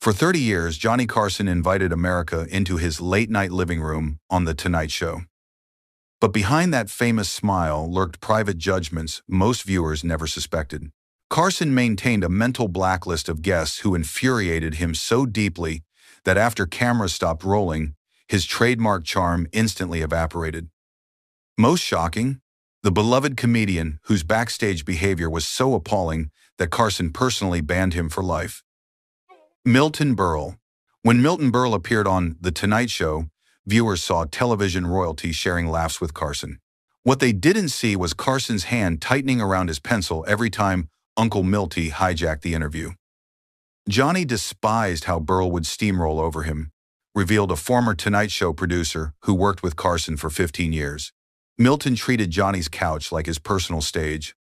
For 30 years, Johnny Carson invited America into his late-night living room on The Tonight Show. But behind that famous smile lurked private judgments most viewers never suspected. Carson maintained a mental blacklist of guests who infuriated him so deeply that after cameras stopped rolling, his trademark charm instantly evaporated. Most shocking, the beloved comedian whose backstage behavior was so appalling that Carson personally banned him for life. Milton Berle. When Milton Berle appeared on The Tonight Show, viewers saw television royalty sharing laughs with Carson. What they didn't see was Carson's hand tightening around his pencil every time Uncle Milty hijacked the interview. Johnny despised how Berle would steamroll over him, revealed a former Tonight Show producer who worked with Carson for 15 years. Milton treated Johnny's couch like his personal stage.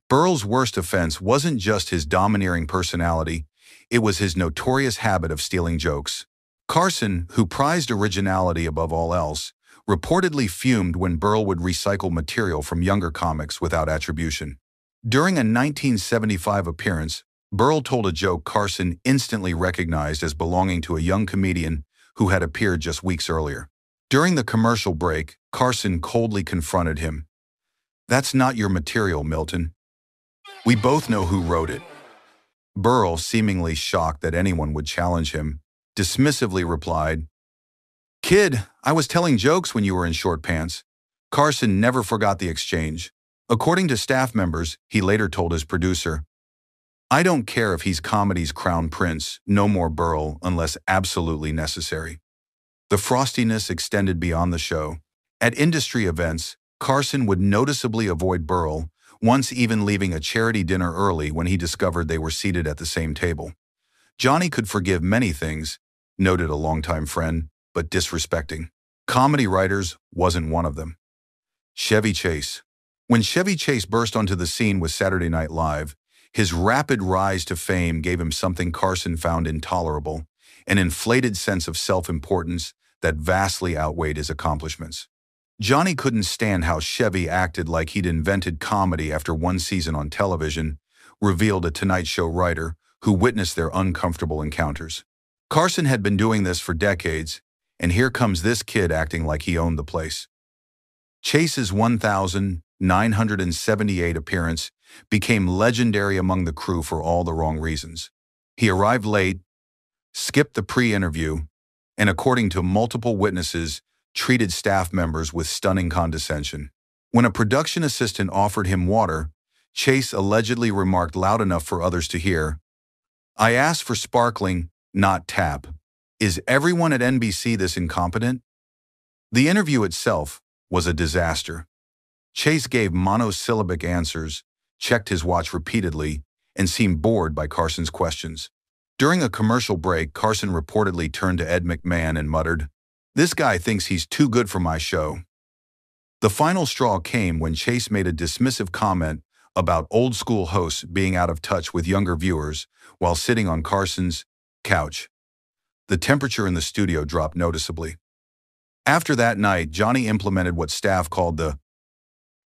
Berle's worst offense wasn't just his domineering personality, it was his notorious habit of stealing jokes. Carson, who prized originality above all else, reportedly fumed when Berle would recycle material from younger comics without attribution. During a 1975 appearance, Berle told a joke Carson instantly recognized as belonging to a young comedian who had appeared just weeks earlier. During the commercial break, Carson coldly confronted him. "That's not your material, Milton. We both know who wrote it." Berle, seemingly shocked that anyone would challenge him, dismissively replied, "Kid, I was telling jokes when you were in short pants." Carson never forgot the exchange. According to staff members, he later told his producer, "I don't care if he's comedy's crown prince, no more Berle unless absolutely necessary." The frostiness extended beyond the show. At industry events, Carson would noticeably avoid Berle, once even leaving a charity dinner early when he discovered they were seated at the same table. Johnny could forgive many things, noted a longtime friend, but disrespecting comedy writers wasn't one of them. Chevy Chase. When Chevy Chase burst onto the scene with Saturday Night Live, his rapid rise to fame gave him something Carson found intolerable, an inflated sense of self-importance that vastly outweighed his accomplishments. Johnny couldn't stand how Chevy acted like he'd invented comedy after one season on television, revealed a Tonight Show writer who witnessed their uncomfortable encounters. Carson had been doing this for decades, and here comes this kid acting like he owned the place. Chase's 1,978 appearance became legendary among the crew for all the wrong reasons. He arrived late, skipped the pre-interview, and according to multiple witnesses, treated staff members with stunning condescension. When a production assistant offered him water, Chase allegedly remarked loud enough for others to hear, "I asked for sparkling, not tap. Is everyone at NBC this incompetent?" The interview itself was a disaster. Chase gave monosyllabic answers, checked his watch repeatedly, and seemed bored by Carson's questions. During a commercial break, Carson reportedly turned to Ed McMahon and muttered, "This guy thinks he's too good for my show." The final straw came when Chase made a dismissive comment about old-school hosts being out of touch with younger viewers while sitting on Carson's couch. The temperature in the studio dropped noticeably. After that night, Johnny implemented what staff called the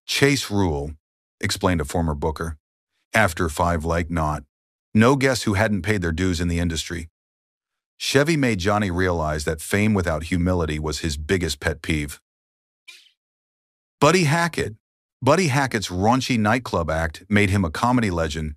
Chase rule, explained a former booker. After 5 like not. No guests who hadn't paid their dues in the industry. Chevy made Johnny realize that fame without humility was his biggest pet peeve. Buddy Hackett. Buddy Hackett's raunchy nightclub act made him a comedy legend,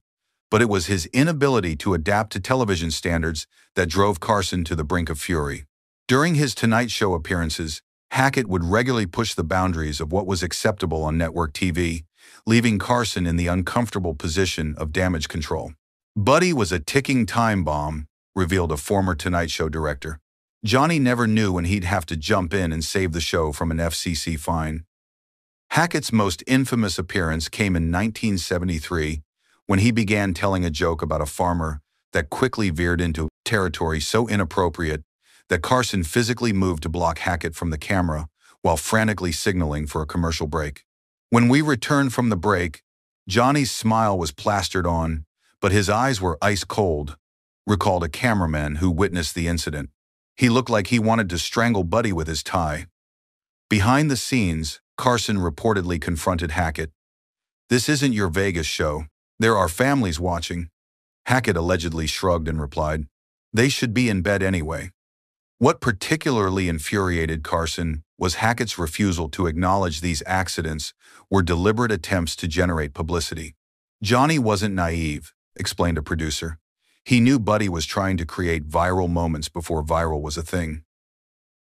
but it was his inability to adapt to television standards that drove Carson to the brink of fury. During his Tonight Show appearances, Hackett would regularly push the boundaries of what was acceptable on network TV, leaving Carson in the uncomfortable position of damage control. Buddy was a ticking time bomb, revealed a former Tonight Show director. Johnny never knew when he'd have to jump in and save the show from an FCC fine. Hackett's most infamous appearance came in 1973 when he began telling a joke about a farmer that quickly veered into territory so inappropriate that Carson physically moved to block Hackett from the camera while frantically signaling for a commercial break. When we returned from the break, Johnny's smile was plastered on, but his eyes were ice cold, recalled a cameraman who witnessed the incident. He looked like he wanted to strangle Buddy with his tie. Behind the scenes, Carson reportedly confronted Hackett. "This isn't your Vegas show. There are families watching." Hackett allegedly shrugged and replied, They should be in bed anyway. What particularly infuriated Carson was Hackett's refusal to acknowledge these accidents were deliberate attempts to generate publicity. Johnny wasn't naive, explained a producer. He knew Buddy was trying to create viral moments before viral was a thing.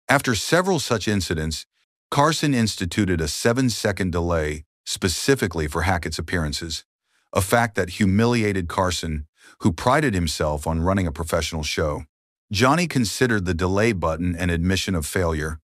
After several such incidents, Carson instituted a 7-second delay specifically for Hackett's appearances, a fact that humiliated Carson, who prided himself on running a professional show. Johnny considered the delay button an admission of failure,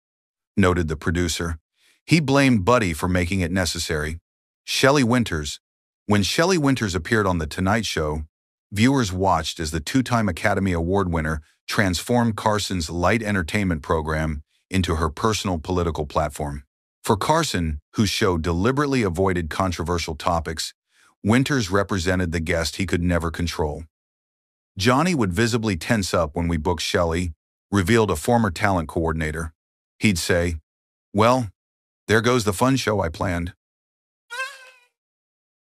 noted the producer. He blamed Buddy for making it necessary. Shelley Winters. When Shelley Winters appeared on The Tonight Show, viewers watched as the two-time Academy Award winner transformed Carson's light entertainment program into her personal political platform. For Carson, whose show deliberately avoided controversial topics, Winters represented the guest he could never control. Johnny would visibly tense up when we booked Shelley, revealed a former talent coordinator. He'd say, "Well, there goes the fun show I planned."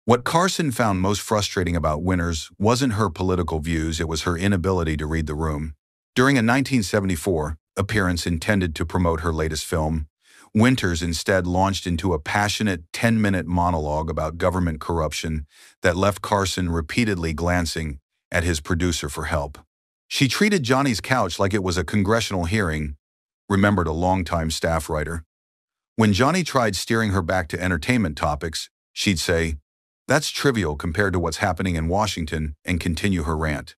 What Carson found most frustrating about Winters wasn't her political views, it was her inability to read the room. During a 1974 appearance intended to promote her latest film, Winters instead launched into a passionate 10-minute monologue about government corruption that left Carson repeatedly glancing at his producer for help. She treated Johnny's couch like it was a congressional hearing, remembered a longtime staff writer. When Johnny tried steering her back to entertainment topics, she'd say, "That's trivial compared to what's happening in Washington," and continue her rant.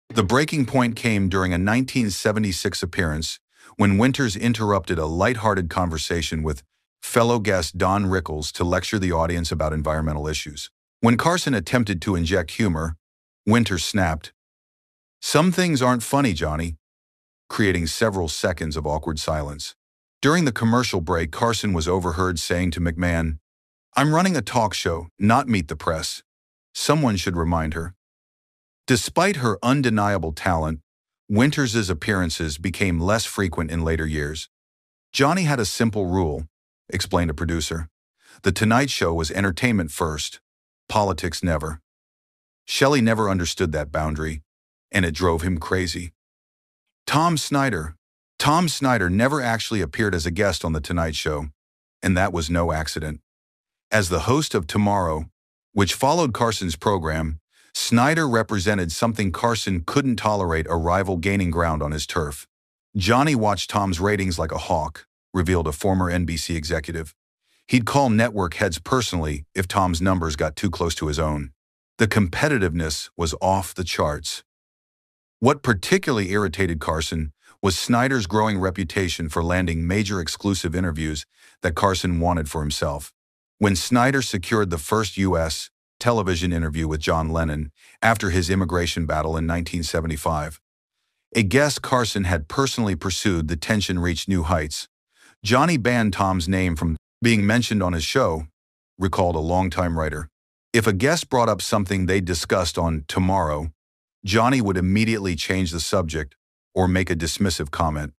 The breaking point came during a 1976 appearance when Winters interrupted a lighthearted conversation with fellow guest Don Rickles to lecture the audience about environmental issues. When Carson attempted to inject humor, Winters snapped, "Some things aren't funny, Johnny," creating several seconds of awkward silence. During the commercial break, Carson was overheard saying to McMahon, "I'm running a talk show, not Meet the Press." Someone should remind her. Despite her undeniable talent, Winters' appearances became less frequent in later years. Johnny had a simple rule, explained a producer. The Tonight Show was entertainment first, politics never. Shelley never understood that boundary, and it drove him crazy. Tom Snyder. Tom Snyder never actually appeared as a guest on The Tonight Show, and that was no accident. As the host of Tomorrow, which followed Carson's program, Snyder represented something Carson couldn't tolerate: a rival gaining ground on his turf. Johnny watched Tom's ratings like a hawk, revealed a former NBC executive. He'd call network heads personally if Tom's numbers got too close to his own. The competitiveness was off the charts. What particularly irritated Carson was Snyder's growing reputation for landing major exclusive interviews that Carson wanted for himself. When Snyder secured the first U.S. television interview with John Lennon after his immigration battle in 1975, a guest Carson had personally pursued, the tension reached new heights. Johnny banned Tom's name from being mentioned on his show, recalled a longtime writer. If a guest brought up something they discussed on Tomorrow, Johnny would immediately change the subject or make a dismissive comment.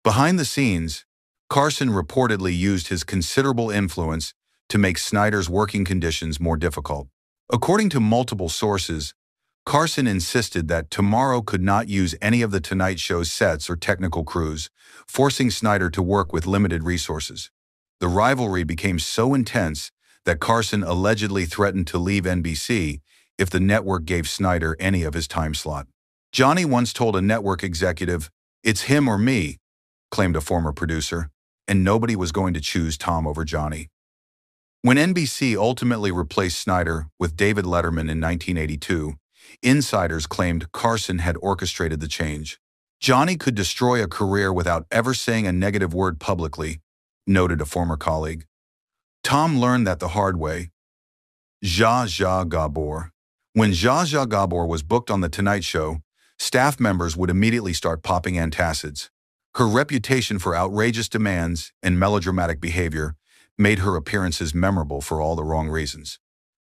Behind the scenes, Carson reportedly used his considerable influence to make Snyder's working conditions more difficult. According to multiple sources, Carson insisted that Tomorrow could not use any of The Tonight Show's sets or technical crews, forcing Snyder to work with limited resources. The rivalry became so intense that Carson allegedly threatened to leave NBC if the network gave Snyder any of his time slot. Johnny once told a network executive, "It's him or me," claimed a former producer, and nobody was going to choose Tom over Johnny. When NBC ultimately replaced Snyder with David Letterman in 1982, insiders claimed Carson had orchestrated the change. Johnny could destroy a career without ever saying a negative word publicly, noted a former colleague. Tom learned that the hard way. Zsa Zsa Gabor. When Zsa Zsa Gabor was booked on The Tonight Show, staff members would immediately start popping antacids. Her reputation for outrageous demands and melodramatic behavior made her appearances memorable for all the wrong reasons.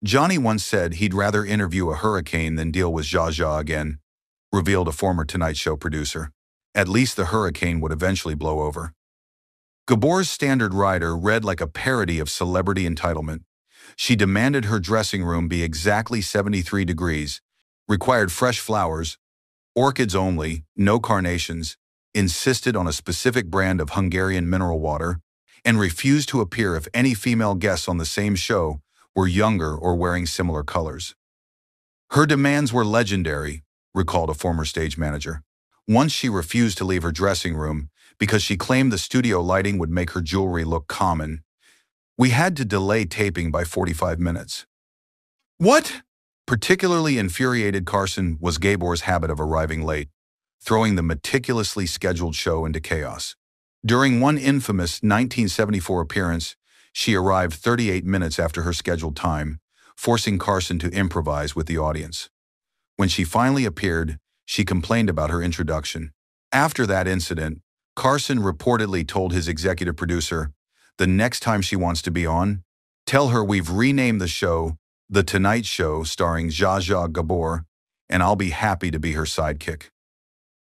Johnny once said he'd rather interview a hurricane than deal with Zsa Zsa again, revealed a former Tonight Show producer. At least the hurricane would eventually blow over. Gabor's standard rider read like a parody of celebrity entitlement. She demanded her dressing room be exactly 73 degrees, required fresh flowers, orchids only, no carnations, insisted on a specific brand of Hungarian mineral water, and refused to appear if any female guests on the same show were younger or wearing similar colors. Her demands were legendary, recalled a former stage manager. Once she refused to leave her dressing room because she claimed the studio lighting would make her jewelry look common. We had to delay taping by 45 minutes. What? Particularly infuriated Carson was Gabor's habit of arriving late, throwing the meticulously scheduled show into chaos. During one infamous 1974 appearance, she arrived 38 minutes after her scheduled time, forcing Carson to improvise with the audience. When she finally appeared, she complained about her introduction. After that incident, Carson reportedly told his executive producer, "The next time she wants to be on, tell her we've renamed the show The Tonight Show starring Zsa Zsa Gabor, and I'll be happy to be her sidekick."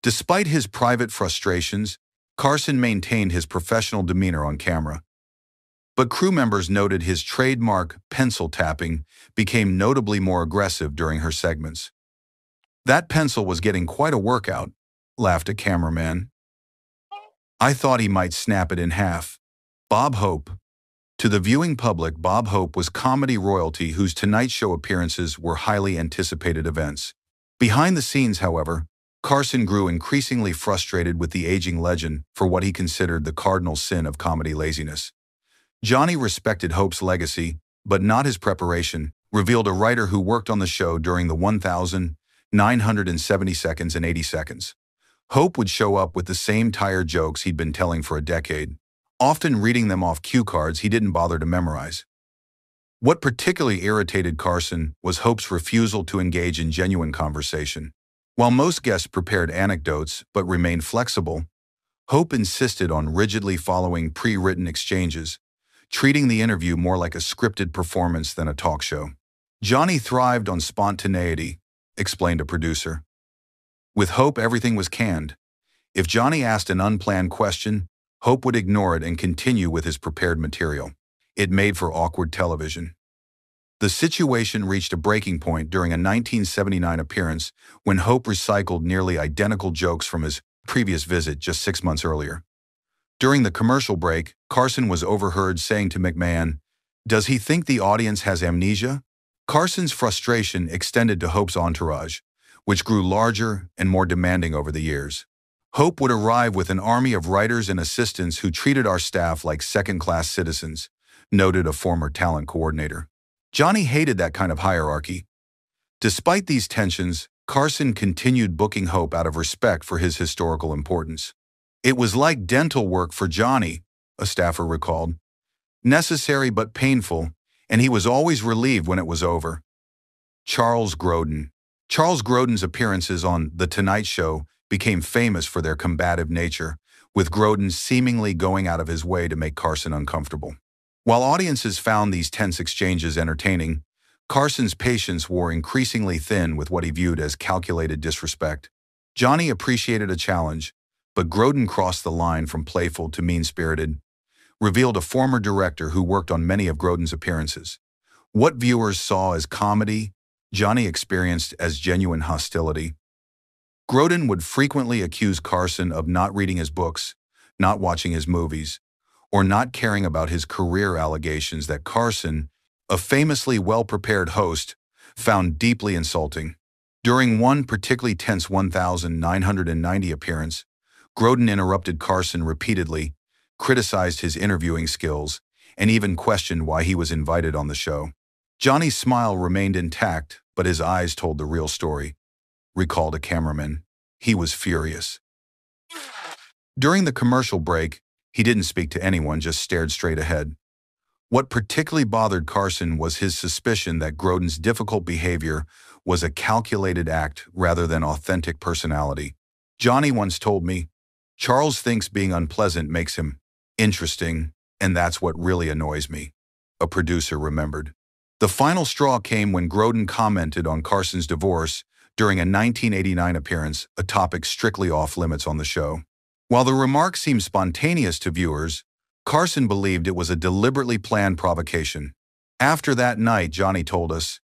Despite his private frustrations, Carson maintained his professional demeanor on camera. But crew members noted his trademark pencil tapping became notably more aggressive during her segments. "That pencil was getting quite a workout," laughed a cameraman. "I thought he might snap it in half." Bob Hope. To the viewing public, Bob Hope was comedy royalty whose Tonight Show appearances were highly anticipated events. Behind the scenes, however, Carson grew increasingly frustrated with the aging legend for what he considered the cardinal sin of comedy laziness. Johnny respected Hope's legacy, but not his preparation, revealed a writer who worked on the show during the 1,970 seconds and 80 seconds. Hope would show up with the same tired jokes he'd been telling for a decade, often reading them off cue cards he didn't bother to memorize. What particularly irritated Carson was Hope's refusal to engage in genuine conversation. While most guests prepared anecdotes but remained flexible, Hope insisted on rigidly following pre-written exchanges, treating the interview more like a scripted performance than a talk show. "Johnny thrived on spontaneity," explained a producer. "With Hope, everything was canned. If Johnny asked an unplanned question, Hope would ignore it and continue with his prepared material. It made for awkward television." The situation reached a breaking point during a 1979 appearance when Hope recycled nearly identical jokes from his previous visit just 6 months earlier. During the commercial break, Carson was overheard saying to McMahon, "Does he think the audience has amnesia?" Carson's frustration extended to Hope's entourage, which grew larger and more demanding over the years. Hope would arrive with an army of writers and assistants who treated our staff like second-class citizens, noted a former talent coordinator. Johnny hated that kind of hierarchy. Despite these tensions, Carson continued booking Hope out of respect for his historical importance. "It was like dental work for Johnny," a staffer recalled. "Necessary but painful, and he was always relieved when it was over." Charles Grodin. Charles Grodin's appearances on The Tonight Show became famous for their combative nature, with Grodin seemingly going out of his way to make Carson uncomfortable. While audiences found these tense exchanges entertaining, Carson's patience wore increasingly thin with what he viewed as calculated disrespect. Johnny appreciated a challenge, but Grodin crossed the line from playful to mean-spirited, revealed a former director who worked on many of Grodin's appearances. What viewers saw as comedy, Johnny experienced as genuine hostility. Grodin would frequently accuse Carson of not reading his books, not watching his movies, or not caring about his career, allegations that Carson, a famously well-prepared host, found deeply insulting. During one particularly tense 1,990 appearance, Grodin interrupted Carson repeatedly, criticized his interviewing skills, and even questioned why he was invited on the show. Johnny's smile remained intact, but his eyes told the real story, recalled a cameraman. He was furious. During the commercial break, he didn't speak to anyone, just stared straight ahead. What particularly bothered Carson was his suspicion that Grodin's difficult behavior was a calculated act rather than authentic personality. "Johnny once told me, Charles thinks being unpleasant makes him interesting, and that's what really annoys me," a producer remembered. The final straw came when Grodin commented on Carson's divorce during a 1989 appearance, a topic strictly off-limits on the show. While the remark seemed spontaneous to viewers, Carson believed it was a deliberately planned provocation. "After that night," Johnny told us,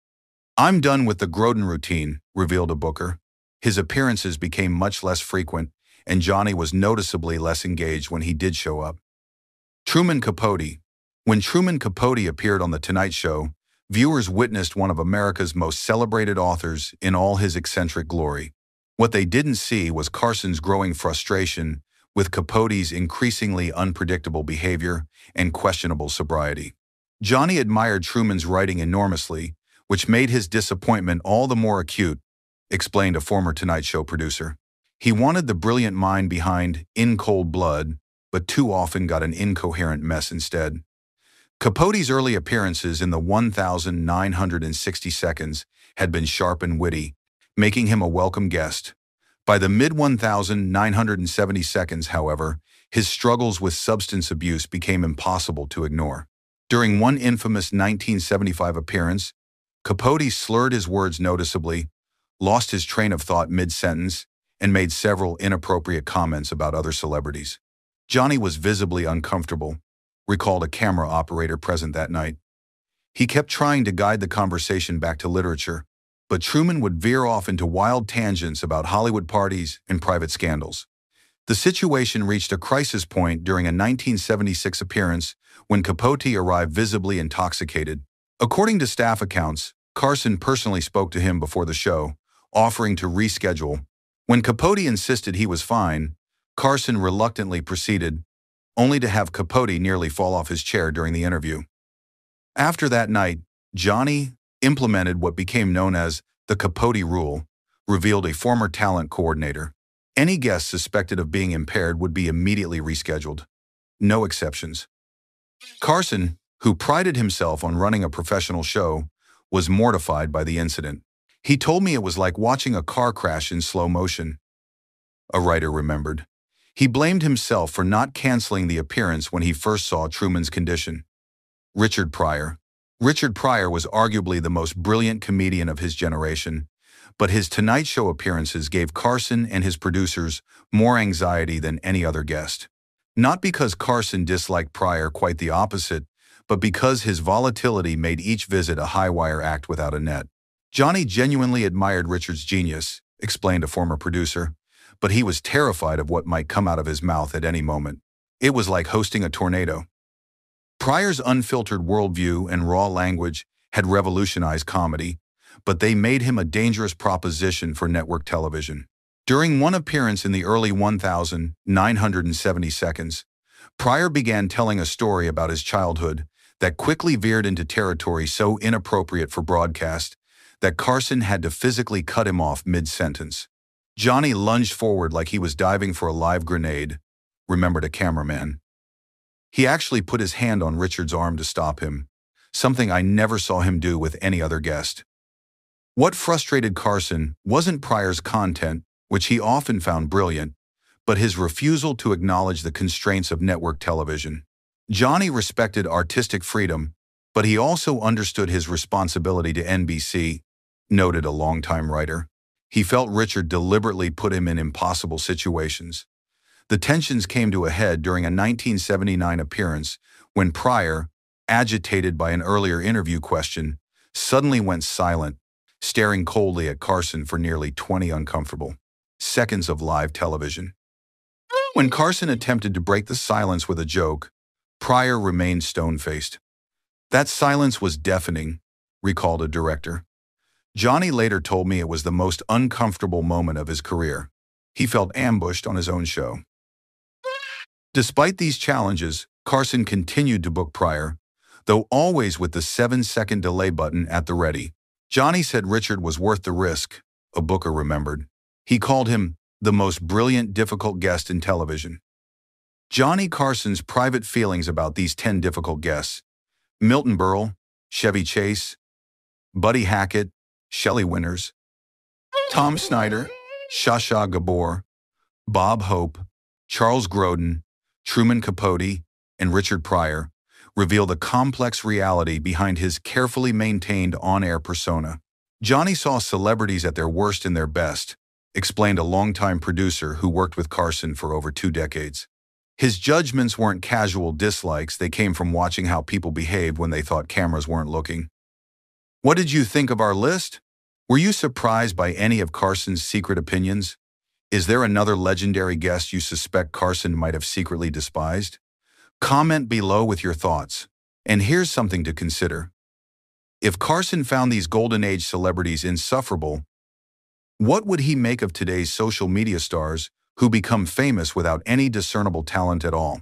"I'm done with the Grodin routine," revealed a booker. His appearances became much less frequent, and Johnny was noticeably less engaged when he did show up. Truman Capote. When Truman Capote appeared on The Tonight Show, viewers witnessed one of America's most celebrated authors in all his eccentric glory. What they didn't see was Carson's growing frustration with Capote's increasingly unpredictable behavior and questionable sobriety. Johnny admired Truman's writing enormously, which made his disappointment all the more acute, explained a former Tonight Show producer. He wanted the brilliant mind behind In Cold Blood, but too often got an incoherent mess instead. Capote's early appearances in the 1,960 seconds had been sharp and witty, making him a welcome guest. By the mid-1,970 seconds, however, his struggles with substance abuse became impossible to ignore. During one infamous 1975 appearance, Capote slurred his words noticeably, lost his train of thought mid-sentence, and made several inappropriate comments about other celebrities. Johnny was visibly uncomfortable, recalled a camera operator present that night. He kept trying to guide the conversation back to literature, but Truman would veer off into wild tangents about Hollywood parties and private scandals. The situation reached a crisis point during a 1976 appearance when Capote arrived visibly intoxicated. According to staff accounts, Carson personally spoke to him before the show, offering to reschedule. When Capote insisted he was fine, Carson reluctantly proceeded, only to have Capote nearly fall off his chair during the interview. After that night, Johnny implemented what became known as the Capote Rule, revealed a former talent coordinator. Any guest suspected of being impaired would be immediately rescheduled. No exceptions. Carson, who prided himself on running a professional show, was mortified by the incident. He told me it was like watching a car crash in slow motion. A writer remembered. He blamed himself for not canceling the appearance when he first saw Truman's condition. Richard Pryor. Richard Pryor was arguably the most brilliant comedian of his generation, but his Tonight Show appearances gave Carson and his producers more anxiety than any other guest. Not because Carson disliked Pryor, quite the opposite, but because his volatility made each visit a high-wire act without a net. Johnny genuinely admired Richard's genius, explained a former producer, but he was terrified of what might come out of his mouth at any moment. It was like hosting a tornado. Pryor's unfiltered worldview and raw language had revolutionized comedy, but they made him a dangerous proposition for network television. During one appearance in the early 1,970 seconds, Pryor began telling a story about his childhood that quickly veered into territory so inappropriate for broadcast that Carson had to physically cut him off mid-sentence. Johnny lunged forward like he was diving for a live grenade, remembered a cameraman. He actually put his hand on Richard's arm to stop him, something I never saw him do with any other guest. What frustrated Carson wasn't Pryor's content, which he often found brilliant, but his refusal to acknowledge the constraints of network television. Johnny respected artistic freedom, but he also understood his responsibility to NBC, noted a longtime writer. He felt Richard deliberately put him in impossible situations. The tensions came to a head during a 1979 appearance when Pryor, agitated by an earlier interview question, suddenly went silent, staring coldly at Carson for nearly 20 uncomfortable seconds of live television. When Carson attempted to break the silence with a joke, Pryor remained stone-faced. That silence was deafening, recalled a director. Johnny later told me it was the most uncomfortable moment of his career. He felt ambushed on his own show. Despite these challenges, Carson continued to book Pryor, though always with the 7-second delay button at the ready. Johnny said Richard was worth the risk, a booker remembered. He called him the most brilliant, difficult guest in television. Johnny Carson's private feelings about these 10 difficult guests: Milton Berle, Chevy Chase, Buddy Hackett, Shelley Winters, Tom Snyder, Shasha Gabor, Bob Hope, Charles Grodin, Truman Capote, and Richard Pryor, reveal the complex reality behind his carefully maintained on-air persona. Johnny saw celebrities at their worst and their best, explained a longtime producer who worked with Carson for over 2 decades. His judgments weren't casual dislikes, they came from watching how people behaved when they thought cameras weren't looking. "What did you think of our list?" Were you surprised by any of Carson's secret opinions? Is there another legendary guest you suspect Carson might have secretly despised? Comment below with your thoughts. And here's something to consider. If Carson found these golden age celebrities insufferable, what would he make of today's social media stars who become famous without any discernible talent at all?